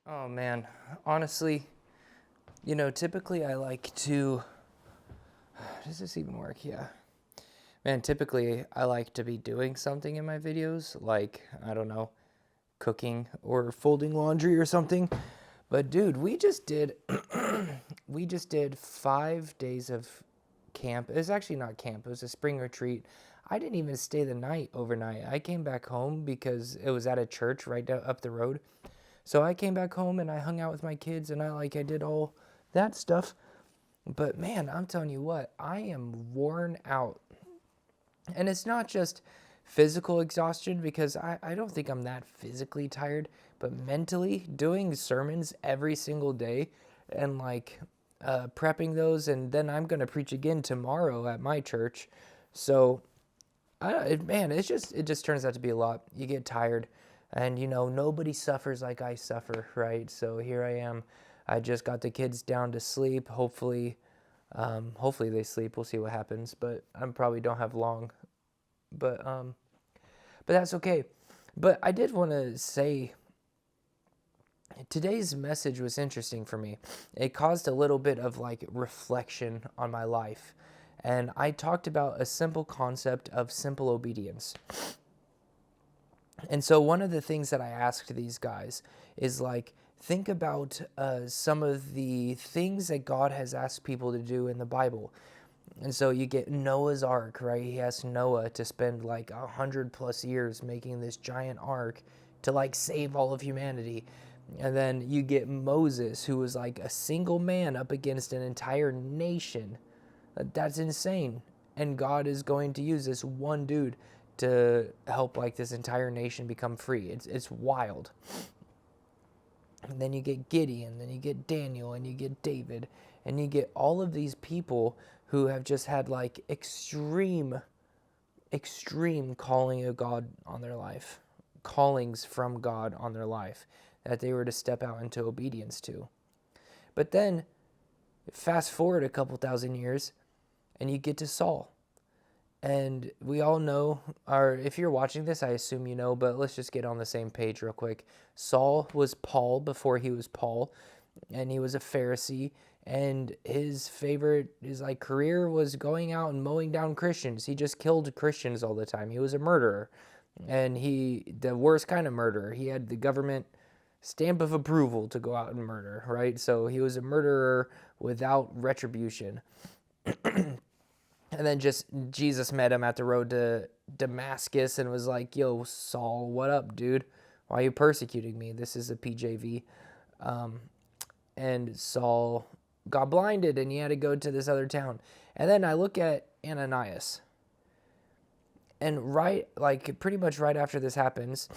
Oh man, honestly, typically I like to. Does this even work? Yeah. Man, typically I like to be doing something in my videos, like, I don't know, cooking or folding laundry or something. But dude, we just did 5 days of camp. It was actually not camp, it was a spring retreat. I didn't even stay the night overnight. I came back home because it was at a church right up the road. So I came back home and I hung out with my kids and I did all that stuff. But man, I'm telling you what, I am worn out. And it's not just physical exhaustion because I don't think I'm that physically tired, but mentally doing sermons every single day and prepping those. And then I'm going to preach again tomorrow at my church. So man, it just turns out to be a lot. You get tired, and nobody suffers like I suffer, right? So here I am. I just got the kids down to sleep. Hopefully they sleep. We'll see what happens, but I probably don't have long. But um, but that's okay. But I did want to say today's message was interesting for me. It caused a little bit of like reflection on my life. And I talked about a simple concept of simple obedience. And so one of the things that I asked these guys is like, think about some of the things that God has asked people to do in the Bible. And so you get Noah's Ark, right? He asked Noah to spend like 100+ years making this giant ark to like save all of humanity. And then you get Moses, who was like a single man up against an entire nation. That's insane. And God is going to use this one dude to help like this entire nation become free. It's wild. And then you get Gideon, then you get Daniel, and you get David, and you get all of these people who have just had like extreme calling of God on their life, callings from God on their life that they were to step out into obedience to. But then fast forward a couple thousand years and you get to Saul. And we all know, or if you're watching this, I assume you know, but let's just get on the same page real quick. Saul was Paul before he was Paul, and he was a Pharisee. And his like career was going out and mowing down Christians. He just killed Christians all the time. He was a murderer, and the worst kind of murderer. He had the government stamp of approval to go out and murder, right? So he was a murderer without retribution. And then just Jesus met him at the road to Damascus and was like, "Yo, Saul, what up, dude? Why are you persecuting me?" This is a PJV. And Saul got blinded and he had to go to this other town. And then I look at Ananias. And pretty much right after this happens,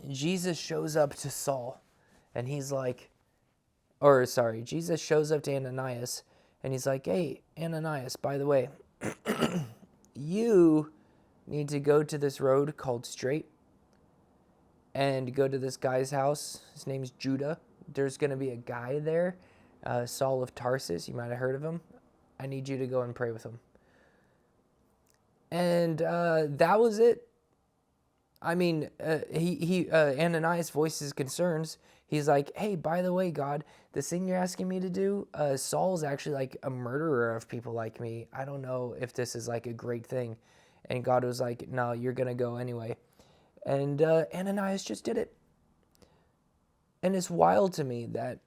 Jesus shows up to Saul and he's like, Jesus shows up to Ananias and he's like, "Hey, Ananias, by the way, you need to go to this road called Straight and go to this guy's house. His name's Judah. There's going to be a guy there, Saul of Tarsus. You might have heard of him. I need you to go and pray with him." And that was it. I mean, Ananias voices concerns. He's like, "Hey, by the way, God, this thing you're asking me to do, Saul's actually like a murderer of people like me. I don't know if this is like a great thing." And God was like, "No, you're going to go anyway." And Ananias just did it. And it's wild to me that,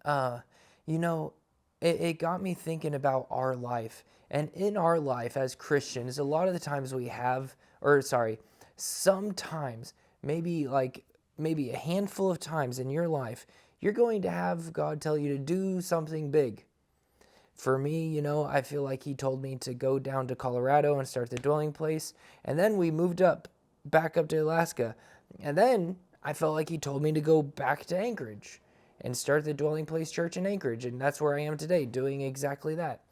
uh, you know, it got me thinking about our life. And in our life as Christians, a lot of the times sometimes, maybe a handful of times in your life, you're going to have God tell you to do something big. For me, I feel like he told me to go down to Colorado and start the dwelling place. And then we moved back up to Alaska. And then I felt like he told me to go back to Anchorage and start the dwelling place church in Anchorage. And that's where I am today, doing exactly that.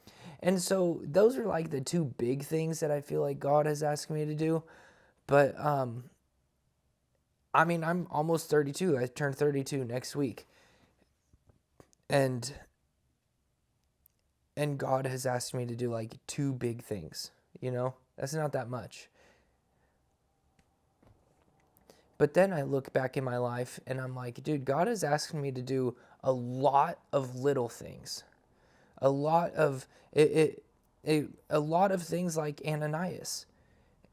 And so those are like the two big things that I feel like God has asked me to do. But I mean, I'm almost 32. I turn 32 next week. And God has asked me to do like two big things, That's not that much. But then I look back in my life and I'm like, dude, God is asking me to do a lot of little things, a lot of a lot of things like Ananias.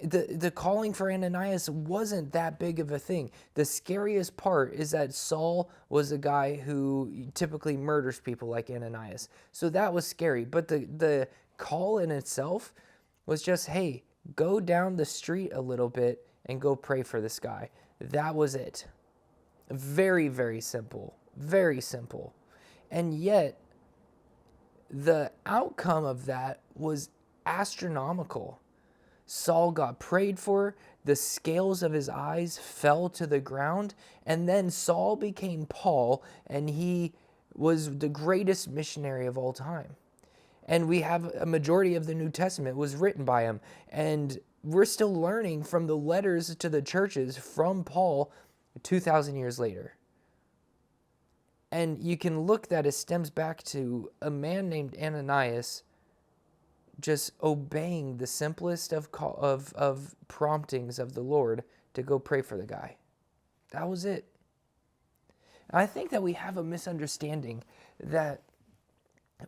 The calling for Ananias wasn't that big of a thing. The scariest part is that Saul was a guy who typically murders people like Ananias. So that was scary. But the call in itself was just, hey, go down the street a little bit and go pray for this guy. That was it. Very, very simple. Very simple. And yet, the outcome of that was astronomical. Saul got prayed for, the scales of his eyes fell to the ground, and then Saul became Paul, and he was the greatest missionary of all time. And we have a majority of the New Testament was written by him, and we're still learning from the letters to the churches from Paul 2,000 years later. And you can look that it stems back to a man named Ananias just obeying the simplest of promptings of the Lord to go pray for the guy. That was it. And I think that we have a misunderstanding that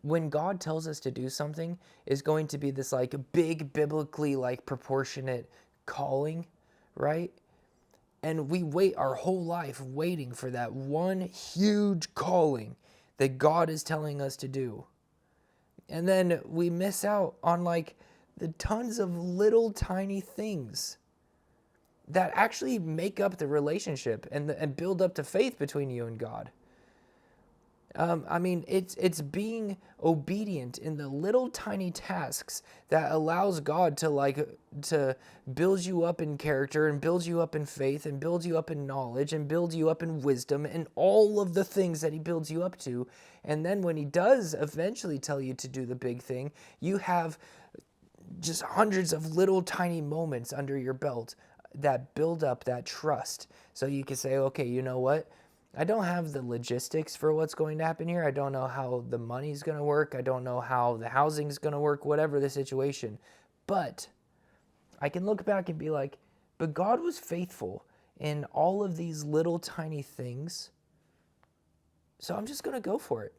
when God tells us to do something is going to be this like big biblically like proportionate calling, right? And we wait our whole life waiting for that one huge calling that God is telling us to do. And then we miss out on like the tons of little tiny things that actually make up the relationship and build up the faith between you and God. I mean, it's being obedient in the little tiny tasks that allows God to build you up in character and build you up in faith and build you up in knowledge and build you up in wisdom and all of the things that he builds you up to. And then when he does eventually tell you to do the big thing, you have just hundreds of little tiny moments under your belt that build up that trust. So you can say, okay, you know what? I don't have the logistics for what's going to happen here. I don't know how the money's going to work. I don't know how the housing's going to work, whatever the situation. But I can look back and be like, but God was faithful in all of these little tiny things. So I'm just going to go for it.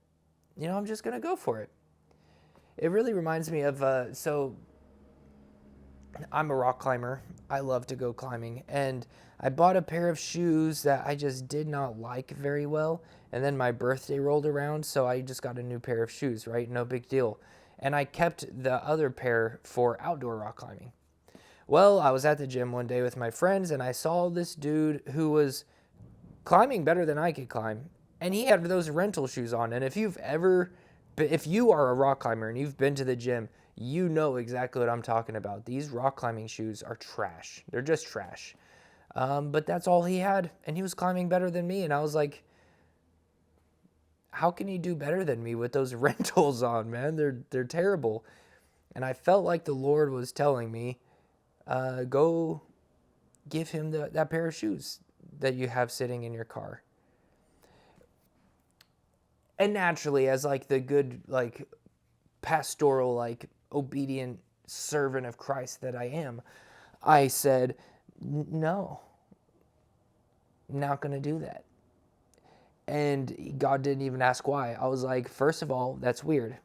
I'm just going to go for it. It really reminds me of, so I'm a rock climber. I love to go climbing. And I bought a pair of shoes that I just did not like very well. And then my birthday rolled around, so I just got a new pair of shoes, right? No big deal. And I kept the other pair for outdoor rock climbing. Well, I was at the gym one day with my friends, and I saw this dude who was climbing better than I could climb. And he had those rental shoes on. And if you are a rock climber and you've been to the gym, you know exactly what I'm talking about. These rock climbing shoes are trash. They're just trash. But that's all he had, and he was climbing better than me. And I was like, how can you do better than me with those rentals on, man? They're terrible. And I felt like the Lord was telling me, go give him that pair of shoes that you have sitting in your car. And naturally, as like the good, like pastoral, like obedient servant of Christ that I am, I said, no, I'm not going to do that. And God didn't even ask why. I was like, first of all, that's weird.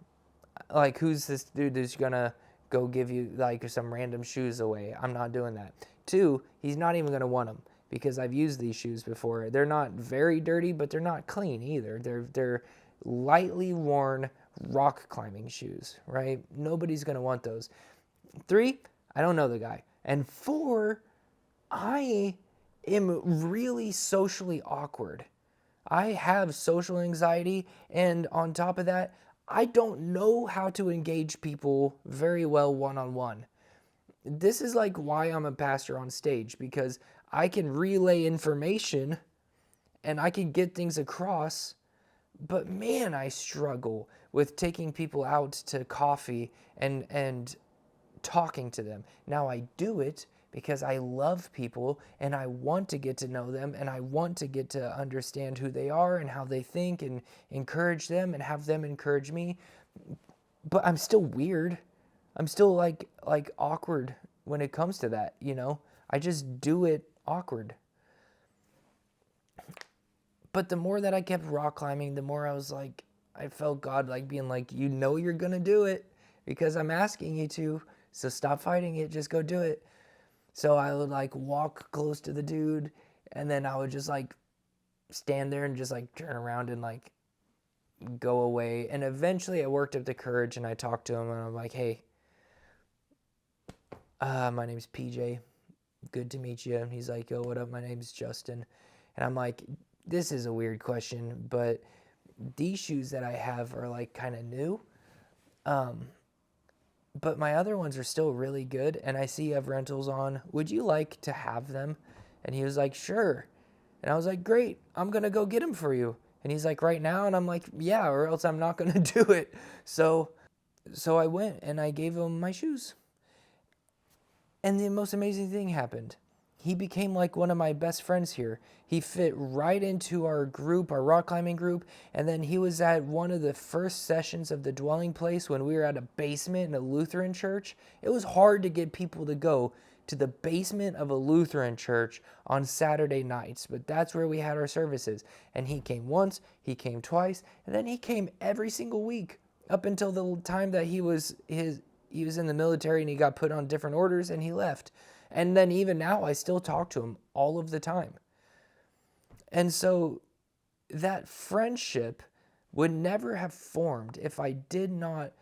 Like, who's this dude that's going to go give you like some random shoes away? I'm not doing that. Two, he's not even going to want them because I've used these shoes before. They're not very dirty, but they're not clean either. They're lightly worn rock climbing shoes, right? Nobody's going to want those. Three, I don't know the guy. And four, I am really socially awkward. I have social anxiety, and on top of that, I don't know how to engage people very well one-on-one. This is like why I'm a pastor on stage, because I can relay information and I can get things across, but man, I struggle with taking people out to coffee and talking to them. Now I do it because I love people and I want to get to know them and I want to get to understand who they are and how they think and encourage them and have them encourage me. But I'm still weird. I'm still like awkward when it comes to that, I just do it awkward. But the more that I kept rock climbing, the more I was like, I felt God like being like, you know, you're going to do it because I'm asking you to. So stop fighting it. Just go do it. So I would like walk close to the dude, and then I would just like stand there and just like turn around and like go away. And eventually I worked up the courage and I talked to him and I'm like, hey, my name's PJ. Good to meet you. And he's like, yo, what up? My name's Justin. And I'm like, this is a weird question, but these shoes that I have are like kind of new. But my other ones are still really good. And I see you have rentals on. Would you like to have them? And he was like, sure. And I was like, great, I'm going to go get them for you. And he's like, right now? And I'm like, yeah, or else I'm not going to do it. So I went and I gave him my shoes. And the most amazing thing happened. He became like one of my best friends here. He fit right into our group, our rock climbing group. And then he was at one of the first sessions of the dwelling place when we were at a basement in a Lutheran church. It was hard to get people to go to the basement of a Lutheran church on Saturday nights, but that's where we had our services. And he came once, he came twice, and then he came every single week up until the time that he was in the military and he got put on different orders and he left. And then even now I still talk to him all of the time. And so that friendship would never have formed if I did not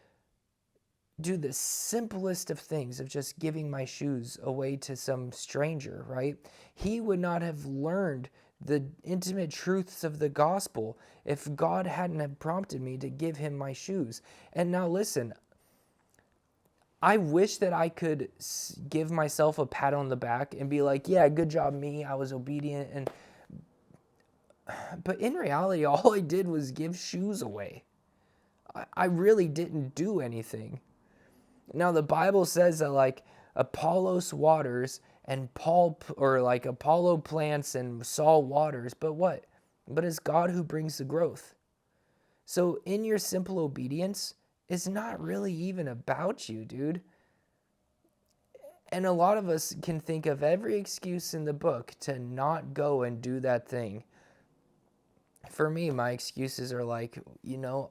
do the simplest of things of just giving my shoes away to some stranger, right? He would not have learned the intimate truths of the gospel if God hadn't have prompted me to give him my shoes. And now listen, I wish that I could give myself a pat on the back and be like, yeah, good job me, I was obedient. But in reality, all I did was give shoes away. I really didn't do anything. Now the Bible says that like Apollos waters and Apollo plants and Saul waters, but what? But it's God who brings the growth. So in your simple obedience, it's not really even about you, dude. And a lot of us can think of every excuse in the book to not go and do that thing. For me, my excuses are like,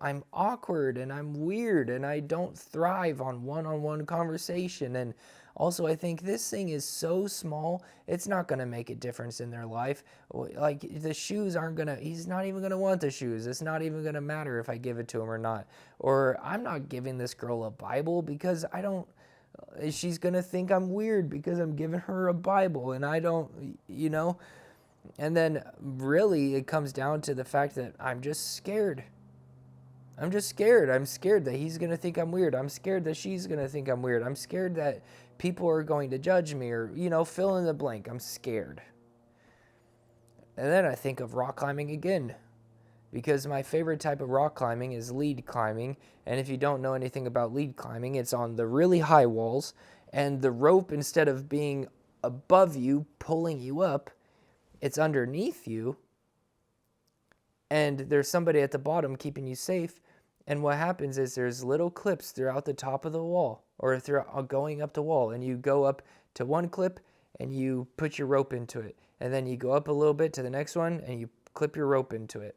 I'm awkward and I'm weird and I don't thrive on one-on-one conversation. And also, I think this thing is so small, it's not going to make a difference in their life. Like, the shoes he's not even going to want the shoes. It's not even going to matter if I give it to him or not. Or I'm not giving this girl a Bible because she's going to think I'm weird because I'm giving her a Bible and I don't. And then really it comes down to the fact that I'm just scared. I'm scared that he's going to think I'm weird. I'm scared that she's going to think I'm weird. I'm scared that people are going to judge me or, fill in the blank. I'm scared. And then I think of rock climbing again because my favorite type of rock climbing is lead climbing. And if you don't know anything about lead climbing, it's on the really high walls and the rope, instead of being above you, pulling you up, it's underneath you, and there's somebody at the bottom keeping you safe. And what happens is there's little clips throughout the top of the wall or throughout going up the wall, and you go up to one clip and you put your rope into it, and then you go up a little bit to the next one and you clip your rope into it,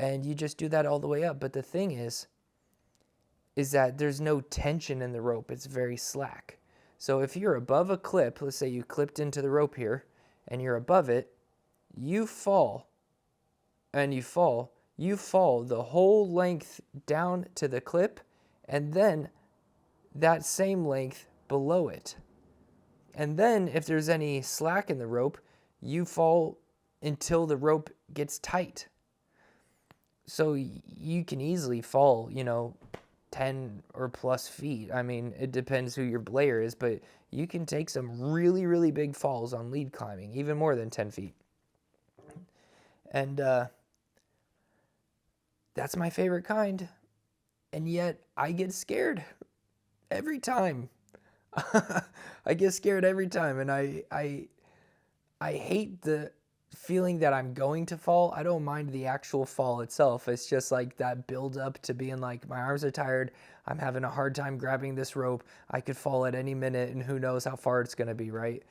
and you just do that all the way up. But the thing is that there's no tension in the rope. It's very slack. So if you're above a clip, let's say you clipped into the rope here, and you're above it, you fall the whole length down to the clip, and then that same length below it. And then if there's any slack in the rope, you fall until the rope gets tight. So you can easily fall, 10 or plus feet. I mean, it depends who your belayer is, but you can take some really, really big falls on lead climbing, even more than 10 feet. And that's my favorite kind. And yet I get scared every time. I get scared every time. And I hate the feeling that I'm going to fall. I don't mind the actual fall itself. It's just like that build up to being like, my arms are tired. I'm having a hard time grabbing this rope. I could fall at any minute and who knows how far it's going to be, right?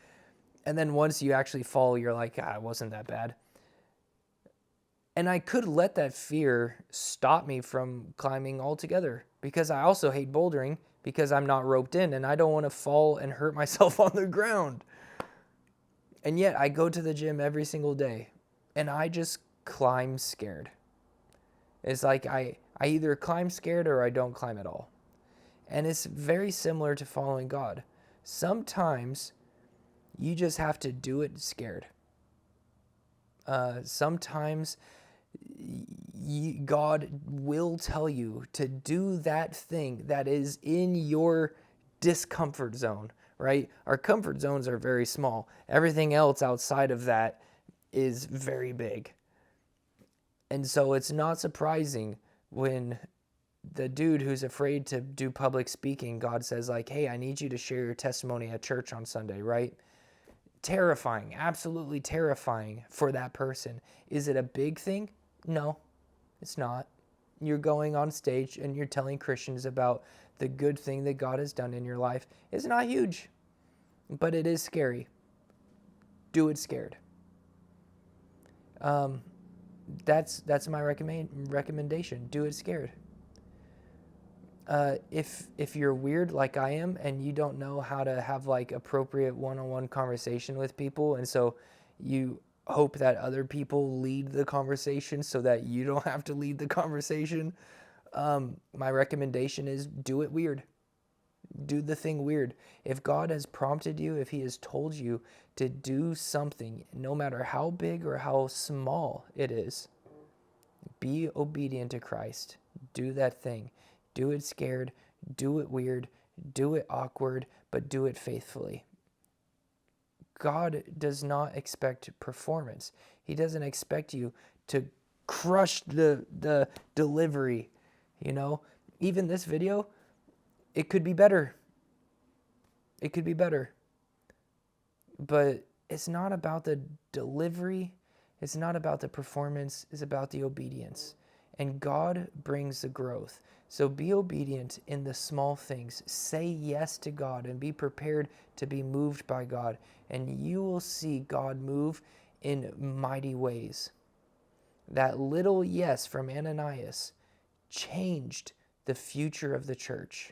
And then once you actually fall, you're like, it wasn't that bad. And I could let that fear stop me from climbing altogether, because I also hate bouldering because I'm not roped in and I don't want to fall and hurt myself on the ground. And yet I go to the gym every single day and I just climb scared. It's like I either climb scared or I don't climb at all. And it's very similar to following God. Sometimes you just have to do it scared. Sometimes God will tell you to do that thing that is in your discomfort zone, right? Our comfort zones are very small. Everything else outside of that is very big. And so it's not surprising when the dude who's afraid to do public speaking, God says like, hey, I need you to share your testimony at church on Sunday, right? Terrifying, absolutely terrifying for that person. Is it a big thing? No, it's not. You're going on stage and you're telling Christians about the good thing that God has done in your life. It's not huge, but it is scary. Do it scared. That's my recommendation. Do it scared. If you're weird like I am and you don't know how to have like appropriate one-on-one conversation with people, and so you hope that other people lead the conversation so that you don't have to lead the conversation, my recommendation is do it weird. Do the thing weird. If God has prompted you, if he has told you to do something, no matter how big or how small it is, be obedient to Christ. Do that thing. Do it scared. Do it weird. Do it awkward, but do it faithfully. God does not expect performance. He doesn't expect you to crush the delivery. You know, even this video, it could be better. It could be better. But it's not about the delivery. It's not about the performance. It's about the obedience. And God brings the growth. So be obedient in the small things. Say yes to God and be prepared to be moved by God. And you will see God move in mighty ways. That little yes from Ananias changed the future of the church.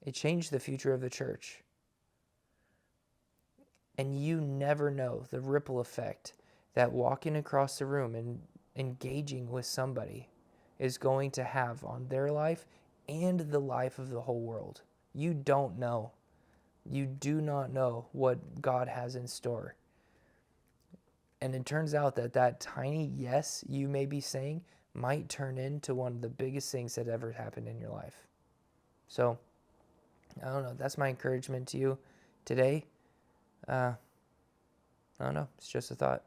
It changed the future of the church. And you never know the ripple effect that walking across the room and engaging with somebody is going to have on their life and the life of the whole world. You don't know. You do not know what God has in store. And it turns out that that tiny yes you may be saying might turn into one of the biggest things that ever happened in your life. So, I don't know. That's my encouragement to you today. I don't know. It's just a thought.